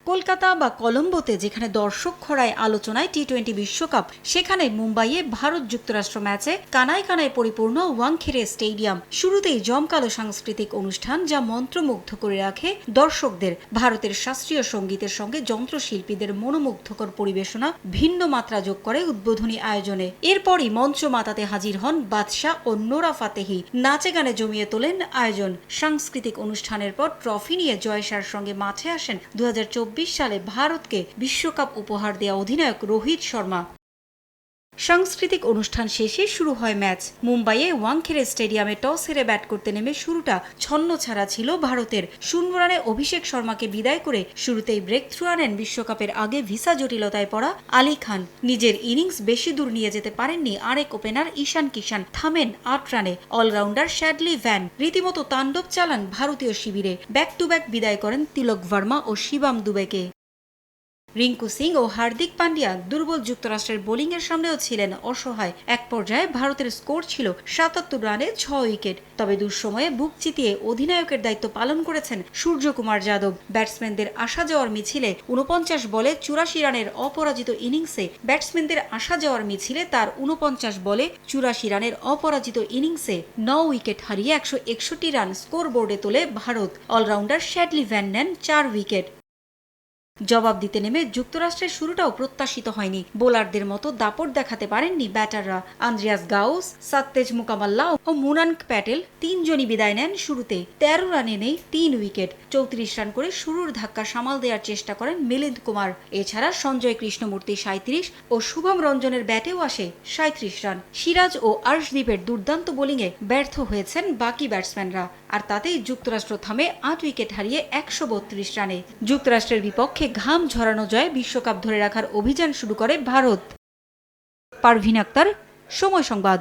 কলকাতা বা কলম্বোতে যেখানে দর্শক খরায় আলোচনায় টি-20 বিশ্বকাপ, সেখানে মুম্বাইয়ে ভারত যুক্তরাষ্ট্র ম্যাচে কানায় কানায় পরিপূর্ণ ওয়াংখেড়ে স্টেডিয়াম। শুরুতেই জমকালো সাংস্কৃতিক অনুষ্ঠান যা মন্ত্রমুগ্ধ করে রাখে দর্শকদের। ভারতের শাস্ত্রীয় সঙ্গীতের সঙ্গে যন্ত্রশিল্পীদের মনোমুগ্ধকর পরিবেশনা ভিন্ন মাত্রা যোগ করে উদ্বোধনী আয়োজনে। এরপরই মঞ্চ মাতাতে হাজির হন বাদশাহ ও নোরা ফাতেহি, নাচে গানে জমিয়ে তোলেন আয়োজন। সাংস্কৃতিক অনুষ্ঠানের পর ট্রফি নিয়ে জয়সার সঙ্গে মাঠে আসেন 2024 সালে ভারতকে বিশ্বকাপ উপহার দেয়া অধিনায়ক রোহিত শর্মা। সাংস্কৃতিক অনুষ্ঠান শেষে শুরু হয় ম্যাচ। মুম্বাইয়ে ওয়াংখেড়ে স্টেডিয়ামে টস হেরে ব্যাট করতে নেমে শুরুটা ছন্নছাড়া ছিল ভারতের। 0 রানে অভিষেক শর্মাকে বিদায় করে শুরুতেই ব্রেক থ্রু আনেন বিশ্বকাপের আগে ভিসা জটিলতায় পড়া আলী খান। নিজের ইনিংস বেশি দূর নিয়ে যেতে পারেননি আরেক ওপেনার ঈশান কিষান, থামেন 8 রানে। অলরাউন্ডার শ্যাডলি ভ্যান রীতিমতো তাণ্ডব চালান ভারতীয় শিবিরে। ব্যাক টু ব্যাক বিদায় করেন তিলক ভার্মা ও শিবাম দুবেকে। রিঙ্কু সিং ও হার্দিক পান্ডিয়া দুর্বল যুক্তরাষ্ট্রের বোলিংয়ের সামনেও ছিলেন অসহায়। এক পর্যায়ে ভারতের স্কোর ছিল 77 রানে 6 উইকেট। তবে দুঃসময়ে বুক চিতিয়ে অধিনায়কের দায়িত্ব পালন করেছেন সূর্যকুমার যাদব। ব্যাটসম্যানদের আসা যাওয়ার মিছিলে 49 বলে 84 রানের অপরাজিত ইনিংসে তার 49 বলে 84 রানের অপরাজিত ইনিংসে 9 উইকেট হারিয়ে 161 রান স্কোরবোর্ডে তোলে ভারত। অলরাউন্ডার শ্যাডলি ভ্যান নেন 4 উইকেট। জবাব দিতে নেমে যুক্তরাষ্ট্রের শুরুটাও প্রত্যাশিত হয়নি। বোলারদের মতো দাপট দেখাতে পারেননি ব্যাটাররা। আন্দ্রিয়াস গাউস, সাত্তেজ মুকামাল্লা ও মুনানক প্যাটেল তিনজনই বিদায় নেন শুরুতে। 13 রানে নেই 3 উইকেট। 34 রান করে শুরুর ধাক্কা সামাল দেওয়ার চেষ্টা করেন মিলিন্দ কুমার। এছাড়া সঞ্জয় কৃষ্ণমূর্তি 37 ও শুভম রঞ্জনের ব্যাটেও আসে 37 রান। সিরাজ ও আর্শদীপের দুর্দান্ত বোলিংয়ে ব্যর্থ হয়েছেন বাকি ব্যাটসম্যানরা। আর তাতেই যুক্তরাষ্ট্র থামে 8 উইকেট হারিয়ে 132 রানে। যুক্তরাষ্ট্রের বিপক্ষে ঘাম ঝরানো জয়ে বিশ্বকাপ ধরে রাখার অভিযান শুরু করে ভারত। পারভিন আক্তার, সময় সংবাদ।